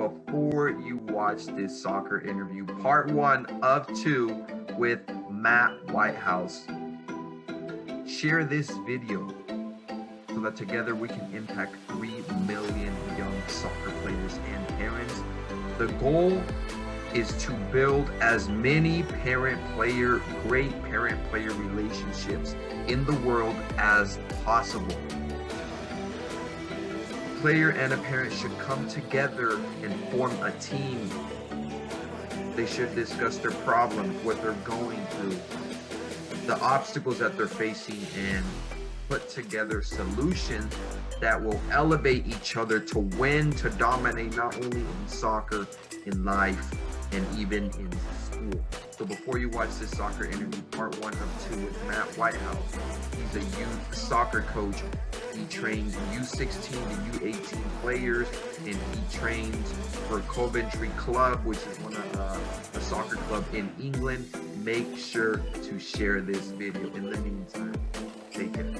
before you watch this soccer interview, part 1 of 2 with Matt Whitehouse, share this video so that together we can impact 3 million young soccer players and parents. The goal is to build as many great parent-player relationships in the world as possible. Player and a parent should come together and form a team. They should discuss their problems, what they're going through, the obstacles that they're facing, and put together solutions that will elevate each other to win, to dominate, not only in soccer, in life, and even in school. So before you watch this soccer interview, part 1 of 2 with Matt Whitehouse, he's a youth soccer coach. He trains U16 to U18 players, and he trains for Coventry Club, which is a soccer club in England. Make sure to share this video. In the meantime, take care.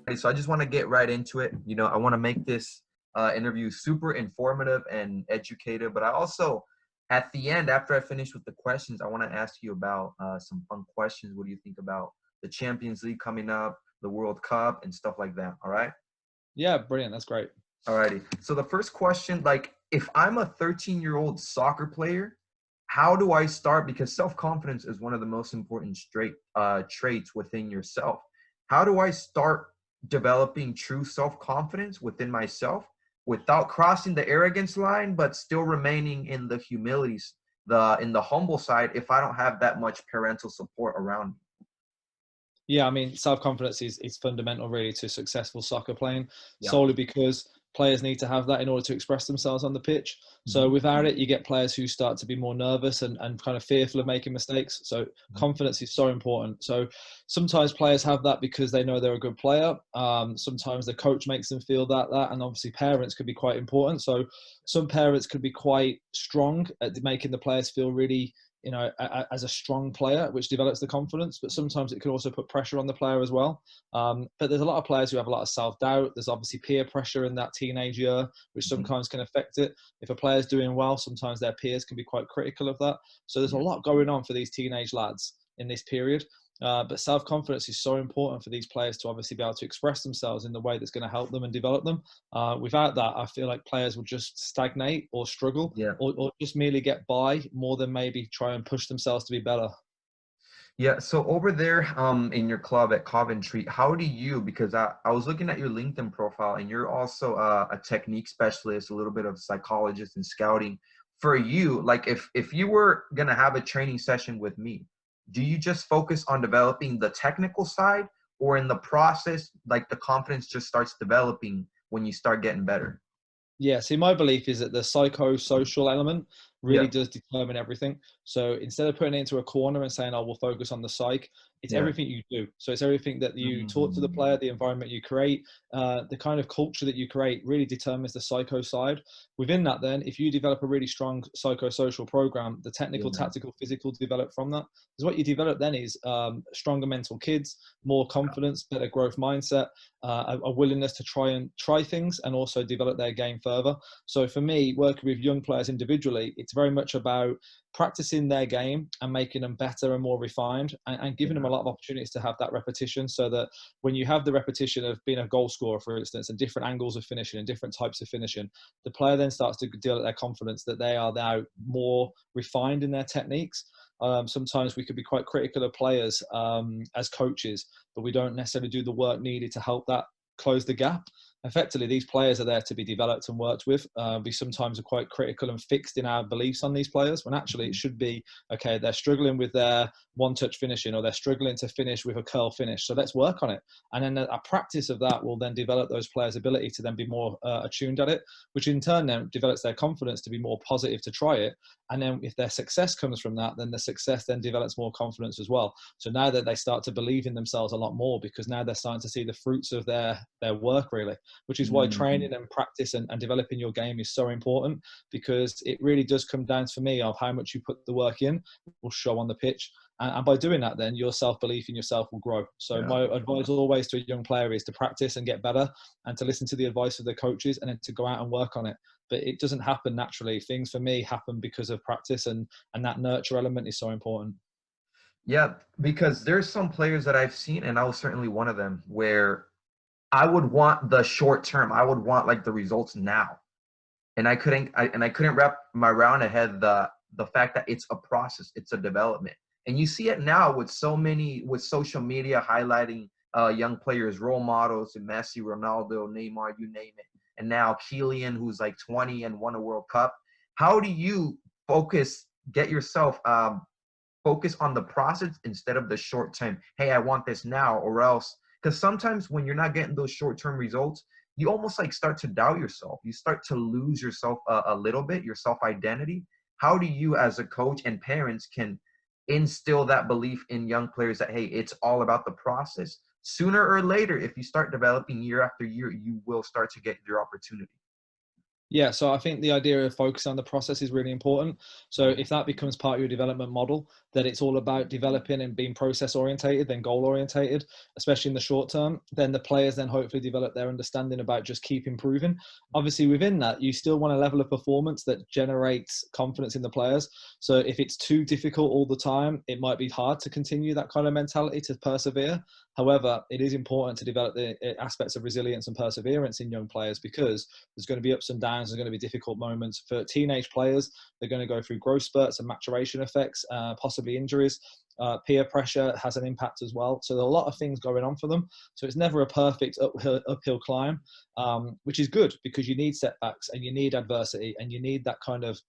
Okay, so I just want to get right into it. I want to make this interview super informative and educative, but I also, at the end, after I finish with the questions, I want to ask you about some fun questions. What do you think about the Champions League coming up, the World Cup, and stuff like that? All right? Yeah, brilliant. That's great. All righty. So the first question, if I'm a 13-year-old soccer player, how do I start? Because self-confidence is one of the most important traits within yourself. How do I start developing true self-confidence within myself without crossing the arrogance line, but still remaining in the humility, in the humble side, if I don't have that much parental support around me? Yeah, I mean, self-confidence is fundamental really to successful soccer playing, Yeah. solely because players need to have that in order to express themselves on the pitch. So without it, you get players who start to be more nervous and kind of fearful of making mistakes. So confidence is so important. So sometimes players have that because they know they're a good player. Sometimes the coach makes them feel that, and obviously parents could be quite important. So some parents could be quite strong at making the players feel really, as a strong player, which develops the confidence, but sometimes it can also put pressure on the player as well. But there's a lot of players who have a lot of self-doubt. There's obviously peer pressure in that teenage year, which sometimes can affect it. If a player's doing well, sometimes their peers can be quite critical of that. So there's a lot going on for these teenage lads in this period. But self-confidence is so important for these players to obviously be able to express themselves in the way that's going to help them and develop them. Without that, I feel like players will just stagnate or struggle, or just merely get by more than maybe try and push themselves to be better. Yeah, so over there in your club at Coventry, how do you, because I was looking at your LinkedIn profile, and you're also a technique specialist, a little bit of psychologist and scouting. For you, if you were going to have a training session with me, do you just focus on developing the technical side, or in the process, the confidence just starts developing when you start getting better? Yeah, see, my belief is that the psychosocial element really does determine everything. So instead of putting it into a corner and saying, we'll focus on the psyche, it's everything you do. So it's everything that you talk to the player, the environment you create, the kind of culture that you create really determines the psycho side. Within that, then, if you develop a really strong psychosocial program, the technical, tactical, physical develop from that. Because what you develop then is stronger mental kids, more confidence, better growth mindset, a willingness to try things and also develop their game further. So for me, working with young players individually, it's very much about practicing their game and making them better and more refined, and giving them a lot of opportunities to have that repetition, so that when you have the repetition of being a goal scorer, for instance, and different angles of finishing and different types of finishing, the player then starts to develop their confidence that they are now more refined in their techniques. Sometimes we could be quite critical of players as coaches, but we don't necessarily do the work needed to help that close the gap. Effectively, these players are there to be developed and worked with. We sometimes are quite critical and fixed in our beliefs on these players, when actually it should be, okay, they're struggling with their one-touch finishing, or they're struggling to finish with a curl finish. So let's work on it. And then a practice of that will then develop those players' ability to then be more attuned at it, which in turn then develops their confidence to be more positive to try it. And then if their success comes from that, then the success then develops more confidence as well. So now that they start to believe in themselves a lot more, because now they're starting to see the fruits of their work, really. which is why training and practice and developing your game is so important, because it really does come down for me of how much you put the work in will show on the pitch. And by doing that, then your self-belief in yourself will grow. So my advice always to a young player is to practice and get better, and to listen to the advice of the coaches, and then to go out and work on it. But it doesn't happen naturally. Things for me happen because of practice, and that nurture element is so important. Yeah, because there's some players that I've seen, and I was certainly one of them, where I would want the short term. I would want like the results now, and I couldn't wrap my round ahead the fact that it's a process, it's a development, and you see it now with with social media highlighting young players, role models, and Messi, Ronaldo, Neymar, you name it, and now Kylian, who's like 20 and won a World Cup. How do you get yourself focus on the process instead of the short term? Hey, I want this now, or else, because sometimes when you're not getting those short term results, you almost like start to doubt yourself. You start to lose yourself a little bit, your self identity. How do you, as a coach and parents, can instill that belief in young players that, hey, it's all about the process? Sooner or later, if you start developing year after year, you will start to get your opportunity. Yeah, so I think the idea of focusing on the process is really important. So if that becomes part of your development model, that it's all about developing and being process orientated, then goal orientated, especially in the short term, then the players then hopefully develop their understanding about just keep improving. Obviously within that, you still want a level of performance that generates confidence in the players. So if it's too difficult all the time, it might be hard to continue that kind of mentality to persevere. However, it is important to develop the aspects of resilience and perseverance in young players, because there's going to be ups and downs. There's going to be difficult moments. For teenage players, they're going to go through growth spurts and maturation effects, possibly injuries. Peer pressure has an impact as well. So there are a lot of things going on for them. So it's never a perfect uphill climb, which is good, because you need setbacks and you need adversity and you need that kind of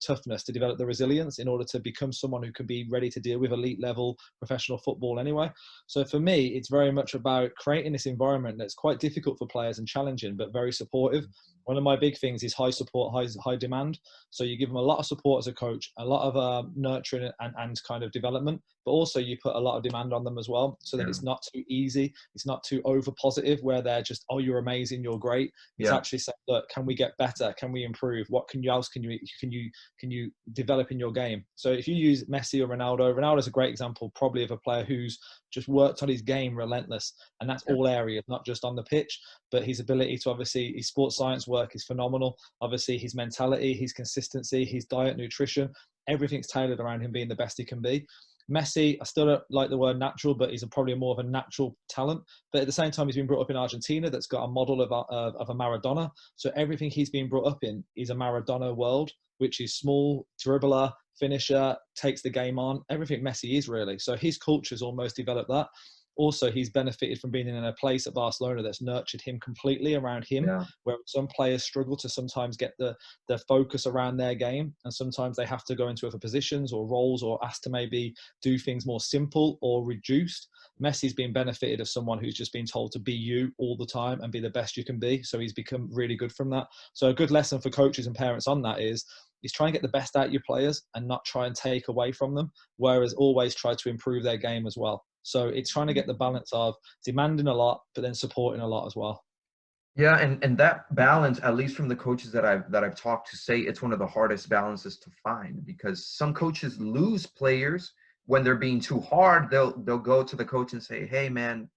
toughness to develop the resilience in order to become someone who can be ready to deal with elite level professional football anyway. So for me, it's very much about creating this environment that's quite difficult for players and challenging, but very supportive. One of my big things is high support, high demand. So you give them a lot of support as a coach, a lot of nurturing and kind of development, but also you put a lot of demand on them as well, so that it's not too easy. It's not too over positive where they're just, oh, you're amazing, you're great. It's actually saying, look, can we get better? Can we improve? What else can you develop in your game? So if you use Messi or Ronaldo's a great example probably of a player who's just worked on his game relentless, and that's all areas, not just on the pitch, but his ability to, obviously his sports science work is phenomenal. Obviously his mentality, his consistency, his diet, nutrition, everything's tailored around him being the best he can be. Messi, I still don't like the word natural, but he's probably more of a natural talent. But at the same time, he's been brought up in Argentina that's got a model of a Maradona. So everything he's been brought up in is a Maradona world, which is small, dribbler, finisher, takes the game on. Everything Messi is really. So his culture's almost developed that. Also, he's benefited from being in a place at Barcelona that's nurtured him completely around him, where some players struggle to sometimes get the focus around their game. And sometimes they have to go into other positions or roles, or asked to maybe do things more simple or reduced. Messi's been benefited of someone who's just been told to be you all the time and be the best you can be. So he's become really good from that. So a good lesson for coaches and parents on that is try and get the best out of your players and not try and take away from them, whereas always try to improve their game as well. So it's trying to get the balance of demanding a lot, but then supporting a lot as well. Yeah, and that balance, at least from the coaches that I've talked to, say it's one of the hardest balances to find, because some coaches lose players when they're being too hard. They'll go to the coach and say, "Hey, man,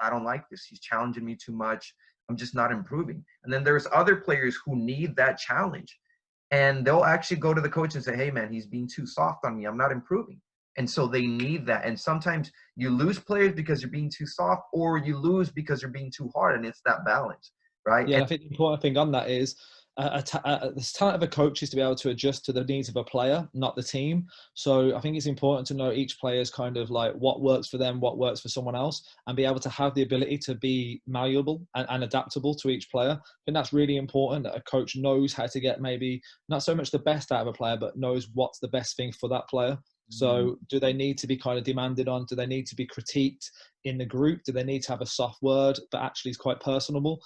I don't like this. He's challenging me too much. I'm just not improving." And then there's other players who need that challenge, and they'll actually go to the coach and say, "Hey, man, he's being too soft on me. I'm not improving." And so they need that. And sometimes you lose players because you're being too soft, or you lose because you're being too hard. And it's that balance, right? Yeah, and I think the important thing on that is the talent of a coach is to be able to adjust to the needs of a player, not the team. So I think it's important to know each player's kind of like what works for them, what works for someone else, and be able to have the ability to be malleable and adaptable to each player. I think that's really important, that a coach knows how to get maybe not so much the best out of a player, but knows what's the best thing for that player. So do they need to be kind of demanded on? Do they need to be critiqued in the group? Do they need to have a soft word, but actually is quite personable?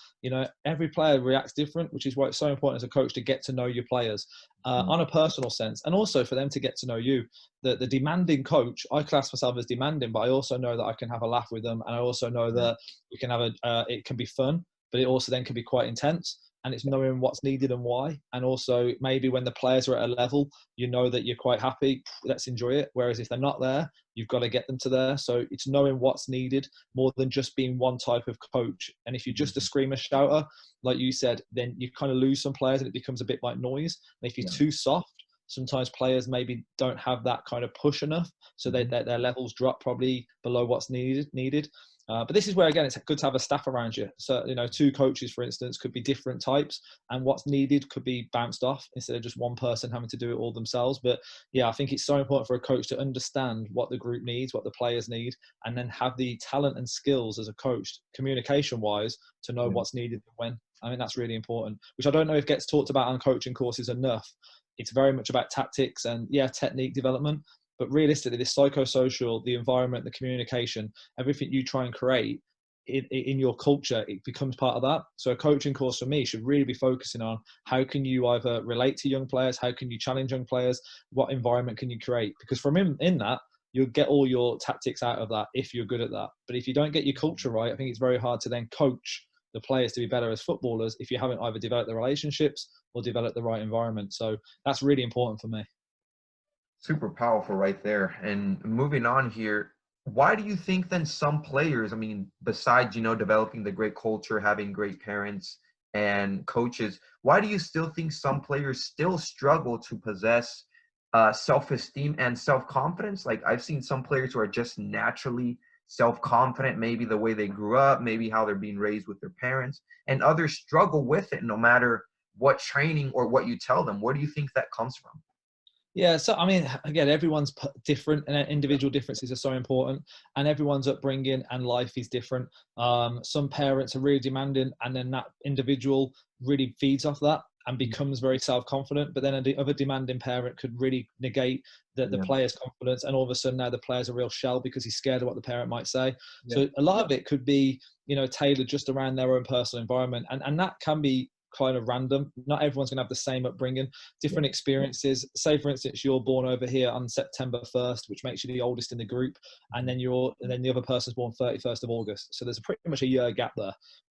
Every player reacts different, which is why it's so important as a coach to get to know your players on a personal sense, and also for them to get to know you. The demanding coach, I class myself as demanding, but I also know that I can have a laugh with them, and I also know that we can have it can be fun. but it also then can be quite intense. And it's knowing what's needed and why. And also maybe when the players are at a level, you know that you're quite happy, let's enjoy it. Whereas if they're not there, you've got to get them to there. So it's knowing what's needed more than just being one type of coach. And if you're just a screamer shouter, like you said, then you kind of lose some players and it becomes a bit like noise. And if you're too soft, sometimes players maybe don't have that kind of push enough. So their levels drop probably below what's needed. But this is where, again, it's good to have a staff around you. So, you know, 2 coaches, for instance, could be different types, and what's needed could be bounced off instead of just one person having to do it all themselves. But yeah, I think it's so important for a coach to understand what the group needs, what the players need, and then have the talent and skills as a coach, communication-wise, to know what's needed and when. I mean, that's really important, which I don't know if gets talked about on coaching courses enough. It's very much about tactics and, technique development. But realistically, the psychosocial, the environment, the communication, everything you try and create in your culture, it becomes part of that. So a coaching course for me should really be focusing on how can you either relate to young players, how can you challenge young players, what environment can you create? Because from in that, you'll get all your tactics out of that if you're good at that. But if you don't get your culture right, I think it's very hard to then coach the players to be better as footballers if you haven't either developed the relationships or developed the right environment. So that's really important for me. Super powerful right there. And moving on here, why do you think then some players, I mean, besides, developing the great culture, having great parents and coaches, why do you still think some players still struggle to possess self-esteem and self-confidence? Like I've seen some players who are just naturally self-confident, maybe the way they grew up, maybe how they're being raised with their parents, and others struggle with it no matter what training or what you tell them. Where do you think that comes from? Yeah, so I mean, again, everyone's different, and individual differences are so important, and everyone's upbringing and life is different. Some parents are really demanding, and then that individual really feeds off that and becomes very self-confident. But then the other demanding parent could really negate the player's confidence, and all of a sudden now the player's a real shell because he's scared of what the parent might say. So a lot of it could be, tailored just around their own personal environment, and that can be kind of random. Not everyone's going to have the same upbringing, different experiences. Say, for instance, you're born over here on September 1st, which makes you the oldest in the group, and then the other person's born 31st of August. So there's pretty much a year gap there.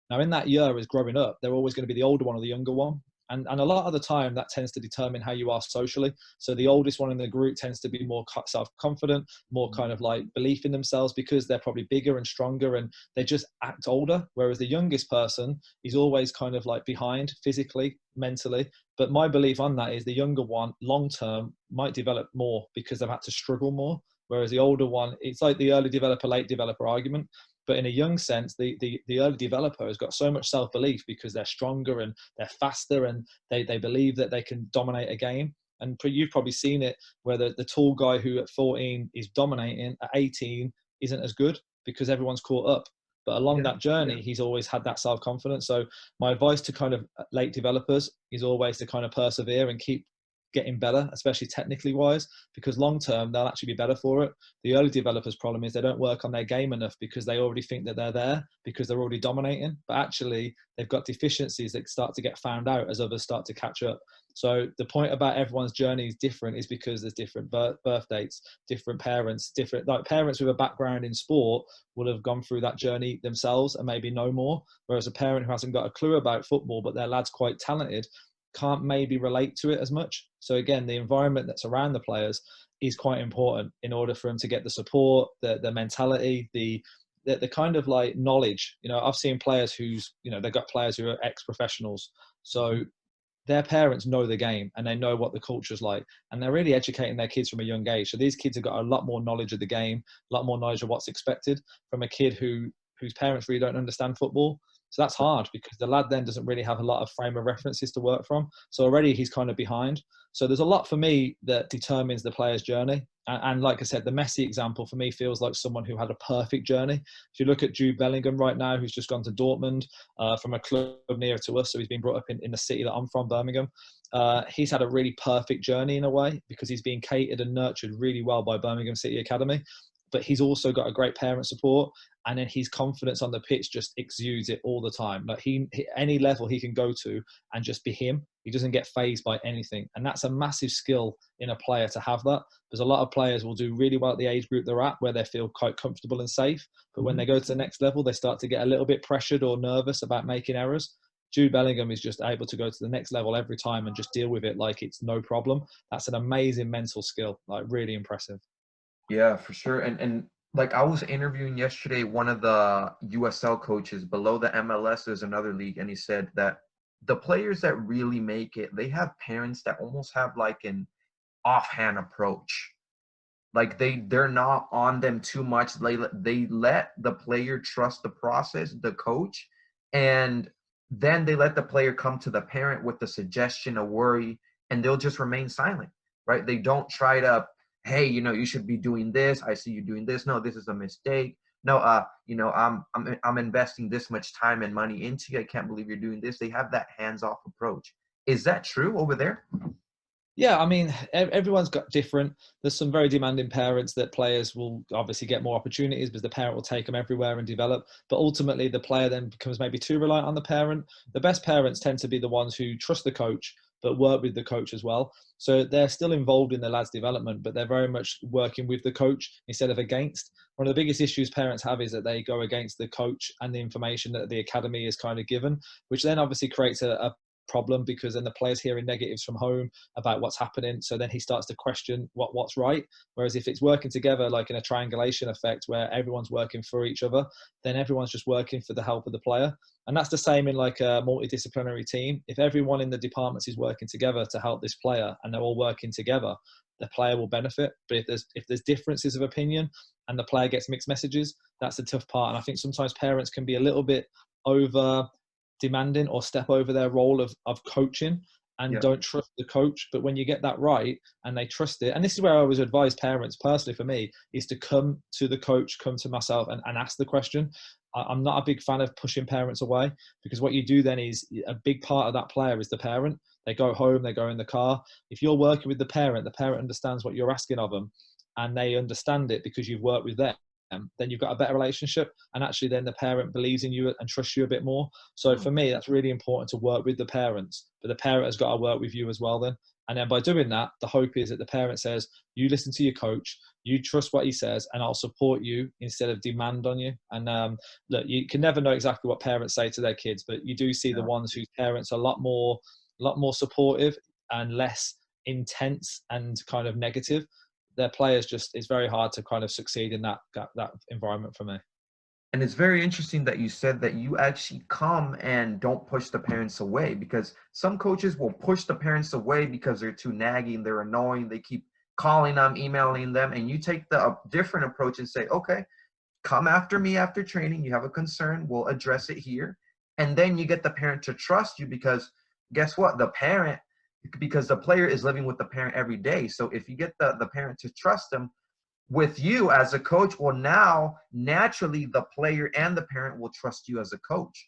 Now, in that year, as growing up, they're always going to be the older one or the younger one. And a lot of the time, that tends to determine how you are socially. So the oldest one in the group tends to be more self-confident, more kind of like belief in themselves because they're probably bigger and stronger and they just act older. Whereas the youngest person is always kind of like behind physically, mentally. But my belief on that is the younger one, long-term, might develop more because they've had to struggle more. Whereas the older one, it's like the early developer, late developer argument. But in a young sense, the early developer has got so much self-belief because they're stronger and they're faster and they believe that they can dominate a game. And you've probably seen it where the tall guy who at 14 is dominating, at 18 isn't as good because everyone's caught up. But along that journey, he's always had that self-confidence. So my advice to kind of late developers is always to kind of persevere and keep getting better, especially technically wise, because long term they'll actually be better for it. The early developers' problem is they don't work on their game enough because they already think that they're there because they're already dominating, but actually they've got deficiencies that start to get found out as others start to catch up. So the point about everyone's journey is different is because there's different birth dates, different parents, different, like parents with a background in sport will have gone through that journey themselves and maybe know more, whereas a parent who hasn't got a clue about football but their lad's quite talented can't maybe relate to it as much. So again, the environment that's around the players is quite important in order for them to get the support, the mentality, the kind of like knowledge. I've seen players who's, they've got players who are ex-professionals. So their parents know the game and they know what the culture's like, and they're really educating their kids from a young age. So these kids have got a lot more knowledge of the game, a lot more knowledge of what's expected from a kid whose parents really don't understand football. So that's hard because the lad then doesn't really have a lot of frame of references to work from. So already he's kind of behind. So there's a lot for me that determines the player's journey. And like I said, the Messi example for me feels like someone who had a perfect journey. If you look at Jude Bellingham right now, who's just gone to Dortmund from a club nearer to us. So he's been brought up in the city that I'm from, Birmingham. He's had a really perfect journey in a way because he's been catered and nurtured really well by Birmingham City Academy. but he's also got a great parent support. And then his confidence on the pitch just exudes it all the time. Like any level he can go to and just be him. He doesn't get fazed by anything. And that's a massive skill in a player to have that. Because a lot of players will do really well at the age group they're at, where they feel quite comfortable and safe. But when they go to the next level, they start to get a little bit pressured or nervous about making errors. Jude Bellingham is just able to go to the next level every time and just deal with it like it's no problem. That's an amazing mental skill, like really impressive. Yeah, for sure. And like I was interviewing yesterday one of the USL coaches below the MLS. There's another league, and he said that the players that really make it, they have parents that almost have like an offhand approach. Like they're not on them too much. They let the player trust the process, the coach, and then they let the player come to the parent with a suggestion, a worry, and they'll just remain silent, right? They don't try to, hey, you should be doing this. I see you doing this. No, this is a mistake. No, I'm investing this much time and money into you. I can't believe you're doing this. They have that hands-off approach. Is that true over there? Yeah, I mean, everyone's got different. There's some very demanding parents that players will obviously get more opportunities because the parent will take them everywhere and develop. But ultimately, the player then becomes maybe too reliant on the parent. The best parents tend to be the ones who trust the coach, but work with the coach as well. So they're still involved in the lad's development, but they're very much working with the coach instead of against. One of the biggest issues parents have is that they go against the coach and the information that the academy is kind of given, which then obviously creates a problem, because then the player's hearing negatives from home about what's happening. So then he starts to question what's right. Whereas if it's working together, like in a triangulation effect where everyone's working for each other, then everyone's just working for the help of the player. And that's the same in like a multidisciplinary team. If everyone in the departments is working together to help this player and they're all working together, the player will benefit. But if there's differences of opinion and the player gets mixed messages, that's the tough part. And I think sometimes parents can be a little bit over demanding or step over their role of coaching and don't trust the coach. But when you get that right and they trust it, and this is where I always advise parents personally, for me, is to come to the coach, come to myself and ask the question. I'm not a big fan of pushing parents away, because what you do then is a big part of that player is the parent. They go home, they go in the car. If you're working with the parent understands what you're asking of them and they understand it because you've worked with them, then you've got a better relationship, and actually then the parent believes in you and trusts you a bit more. So for me, that's really important to work with the parents, but the parent has got to work with you as well then. And then by doing that, the hope is that the parent says, you listen to your coach, you trust what he says, and I'll support you instead of demand on you. And look, you can never know exactly what parents say to their kids, but you do see the ones whose parents are a lot more supportive and less intense and kind of negative. Their players it's very hard to kind of succeed in that environment for me. And it's very interesting that you said that you actually come and don't push the parents away, because some coaches will push the parents away because they're too nagging, they're annoying, they keep calling them, emailing them, and you take the different approach and say, okay, come after me after training, you have a concern, we'll address it here. And then you get the parent to trust you, because guess what? Because the player is living with the parent every day. So if you get the parent to trust them with you as a coach, well, now naturally the player and the parent will trust you as a coach.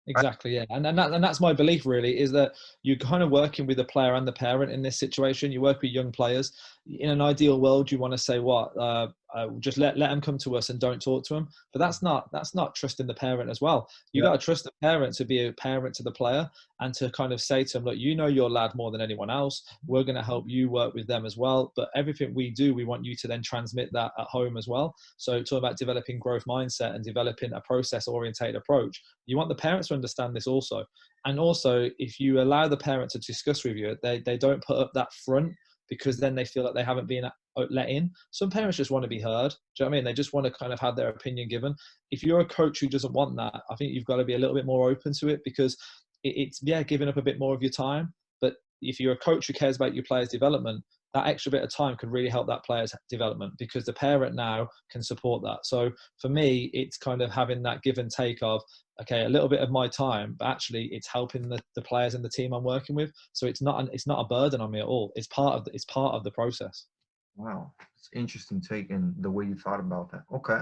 Exactly, yeah, and that's my belief really, is that you're kind of working with the player and the parent in this situation. You work with young players. In an ideal world, you want to say just let them come to us and don't talk to them. But that's not trusting the parent as well. You got to trust the parent to be a parent to the player and to kind of say to them, look, you know your lad more than anyone else. We're going to help you work with them as well. But everything we do, we want you to then transmit that at home as well. So talking about developing growth mindset and developing a process-orientated approach, you want the parents to understand this also. And also, if you allow the parent to discuss with you, they don't put up that front, because then they feel like they haven't been let in. Some parents just want to be heard. Do you know what I mean? They just want to kind of have their opinion given. If you're a coach who doesn't want that, I think you've got to be a little bit more open to it, because it's giving up a bit more of your time. But if you're a coach who cares about your player's development, that extra bit of time could really help that player's development, because the parent now can support that. So for me, it's kind of having that give and take of, okay, a little bit of my time, but actually it's helping the players and the team I'm working with. So it's not a burden on me at all. It's part of the process. Wow, it's interesting take and the way you thought about that. Okay,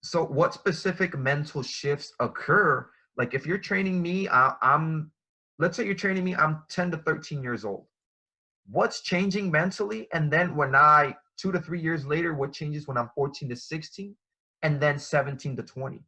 so what specific mental shifts occur? Like if you're training me, let's say you're training me, I'm 10 to 13 years old. What's changing mentally? And then when I 2 to 3 years later, what changes when I'm 14 to 16 and then 17 to 20.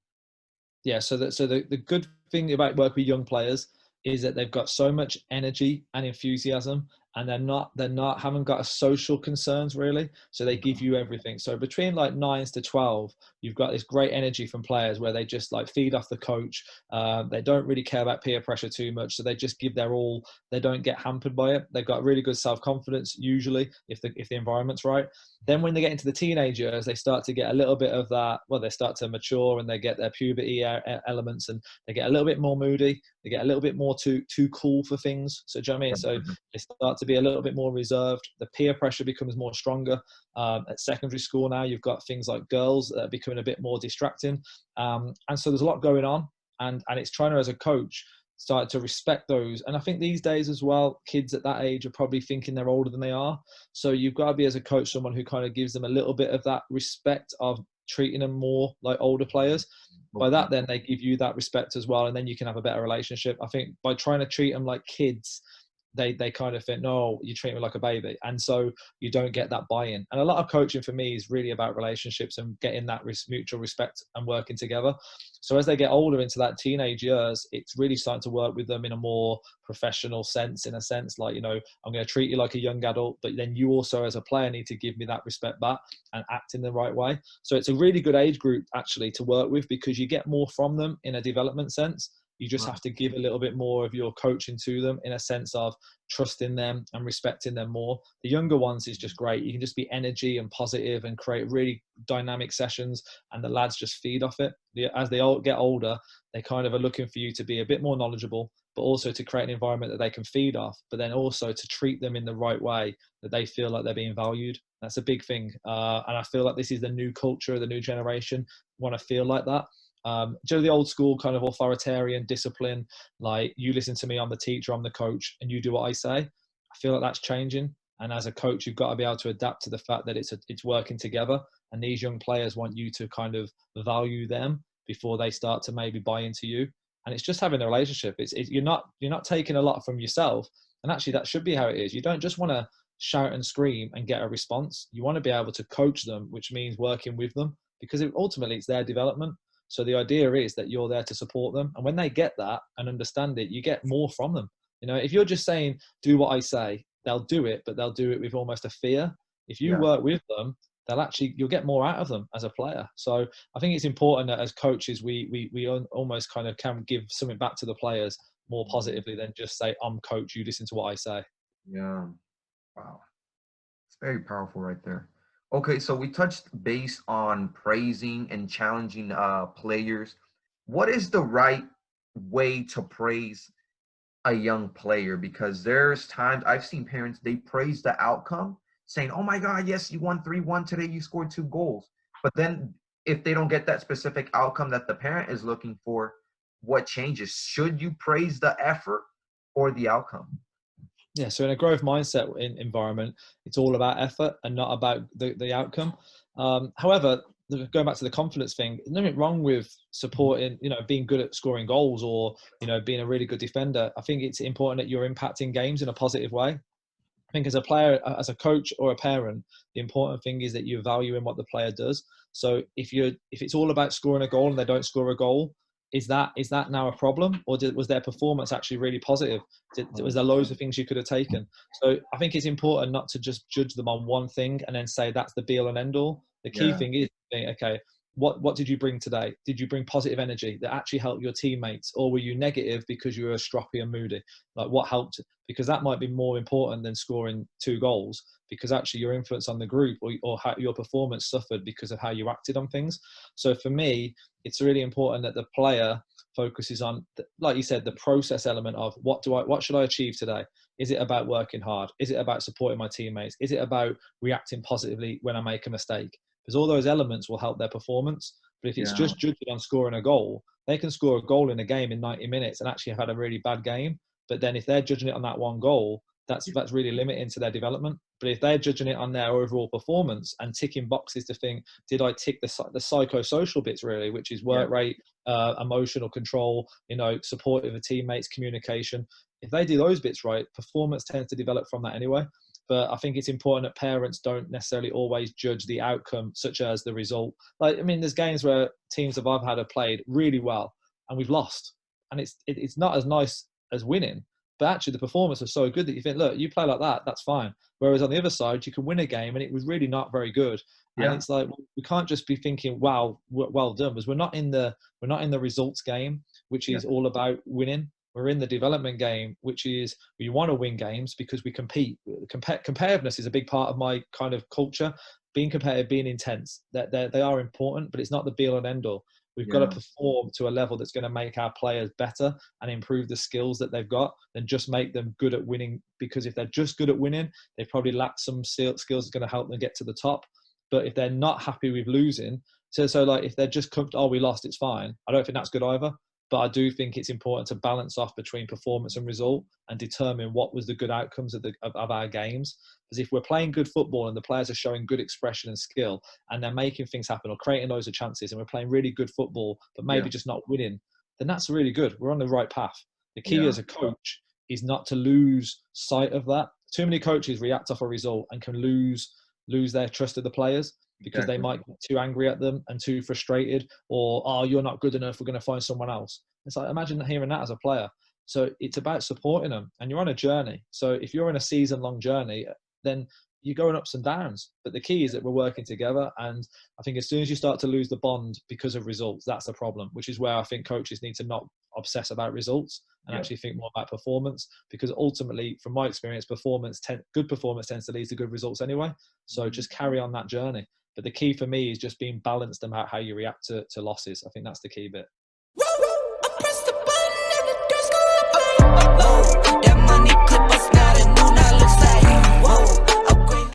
Yeah, so the good thing about working with young players is that they've got so much energy and enthusiasm, and they're not haven't got a social concerns really. So they give you everything. So between like 9s to 12, you've got this great energy from players where they just like feed off the coach. They don't really care about peer pressure too much, so they just give their all. They don't get hampered by it. They've got really good self-confidence usually if the environment's right. Then when they get into the teenage years, they start to get a little bit of that. Well, they start to mature and they get their puberty elements, and they get a little bit more moody. They get a little bit more too cool for things. So do you know what I mean? So they start to be a little bit more reserved. The peer pressure becomes more stronger. At secondary school now, you've got things like girls that are becoming a bit more distracting, and so there's a lot going on. And it's trying to, as a coach, start to respect those. And I think these days as well, kids at that age are probably thinking they're older than they are. So you've got to be, as a coach, someone who kind of gives them a little bit of that respect of treating them more like older players. By that, then they give you that respect as well, and then you can have a better relationship. I think by trying to treat them like kids, they kind of think, no, you treat me like a baby, and so you don't get that buy-in. And a lot of coaching for me is really about relationships and getting that mutual respect and working together. So as they get older into that teenage years, it's really starting to work with them in a more professional sense, in a sense like, you know, I'm going to treat you like a young adult, but then you also as a player need to give me that respect back and act in the right way. So it's a really good age group actually to work with, because you get more from them in a development sense. You just have to give a little bit more of your coaching to them in a sense of trusting them and respecting them more. The younger ones is just great. You can just be energy and positive and create really dynamic sessions, and the lads just feed off it. As they all get older, they kind of are looking for you to be a bit more knowledgeable, but also to create an environment that they can feed off, but then also to treat them in the right way, that they feel like they're being valued. That's a big thing. And I feel like this is the new culture, the new generation want to feel like that. Just the old school kind of authoritarian discipline, like you listen to me, I'm the teacher, I'm the coach, and you do what I say. I feel like that's changing. And as a coach, you've got to be able to adapt to the fact that it's working together. And these young players want you to kind of value them before they start to maybe buy into you. And it's just having a relationship. You're not taking a lot from yourself. And actually, that should be how it is. You don't just want to shout and scream and get a response. You want to be able to coach them, which means working with them, because ultimately it's their development. So the idea is that you're there to support them. And when they get that and understand it, you get more from them. You know, if you're just saying, do what I say, they'll do it, but they'll do it with almost a fear. If you work with them, you'll get more out of them as a player. So I think it's important that as coaches, we almost kind of can give something back to the players more positively than just say, I'm coach, you listen to what I say. Yeah. Wow. It's very powerful right there. Okay, so we touched base on praising and challenging players. What is the right way to praise a young player? Because there's times I've seen parents, they praise the outcome, saying, oh my God, yes, you won 3-1 today, you scored 2 goals. But then if they don't get that specific outcome that the parent is looking for, what changes? Should you praise the effort or the outcome? Yeah, so in a growth mindset environment, it's all about effort and not about the outcome. However, going back to the confidence thing, there's nothing wrong with supporting, you know, being good at scoring goals or, you know, being a really good defender. I think it's important that you're impacting games in a positive way. I think as a player, as a coach or a parent, the important thing is that you're valuing what the player does. So if it's all about scoring a goal and they don't score a goal, is that now a problem, or was their performance actually really positive? Was there loads of things you could have taken? So I think it's important not to just judge them on one thing and then say that's the be all and end all. The key thing is, okay, what did you bring today? Did you bring positive energy that actually helped your teammates, or were you negative because you were stroppy and moody? Like, what helped? Because that might be more important than scoring 2 goals, because actually your influence on the group or how your performance suffered because of how you acted on things. So for me, it's really important that the player focuses on, like you said, the process element of what should I achieve today? Is it about working hard? Is it about supporting my teammates? Is it about reacting positively when I make a mistake? Because all those elements will help their performance. But if it's just judging on scoring a goal, they can score a goal in a game in 90 minutes and actually have had a really bad game. But then if they're judging it on that one goal, that's really limiting to their development. But if they're judging it on their overall performance and ticking boxes to think, did I tick the psychosocial bits really, which is work rate, emotional control, you know, support of the teammates, communication. if they do those bits right, performance tends to develop from that anyway. But I think it's important that parents don't necessarily always judge the outcome, such as the result. Like, I mean, there's games where teams that I've had have played really well and we've lost. And it's not as nice as winning, but actually the performance was so good that you think, look, you play like that, that's fine. Whereas on the other side, you can win a game and it was really not very good. And it's like, we can't just be thinking, wow, well done, because we're not in the results game, which is all about winning. We're in the development game, which is we want to win games because we compete. Competitiveness is a big part of my kind of culture. Being competitive, being intense, they are important, but it's not the be all and end all. We've got to perform to a level that's going to make our players better and improve the skills that they've got than just make them good at winning. Because if they're just good at winning, they probably lack some skills that's going to help them get to the top. But if they're not happy with losing, so like if they're just cooked, oh, we lost, it's fine. I don't think that's good either. But I do think it's important to balance off between performance and result and determine what was the good outcomes of our games. Because if we're playing good football and the players are showing good expression and skill and they're making things happen or creating loads of chances and we're playing really good football, but maybe just not winning, then that's really good. We're on the right path. The key as a coach is not to lose sight of that. Too many coaches react off a result and can lose their trust of the players, because they might get too angry at them and too frustrated, or, oh, you're not good enough, we're going to find someone else. It's like, imagine hearing that as a player. So it's about supporting them, and you're on a journey. So if you're in a season-long journey, then you're going ups and downs. But the key is that we're working together. And I think as soon as you start to lose the bond because of results, that's the problem, which is where I think coaches need to not obsess about results and actually think more about performance, because ultimately, from my experience, good performance tends to lead to good results anyway. So just carry on that journey. But the key for me is just being balanced about how you react to losses. I think that's the key bit.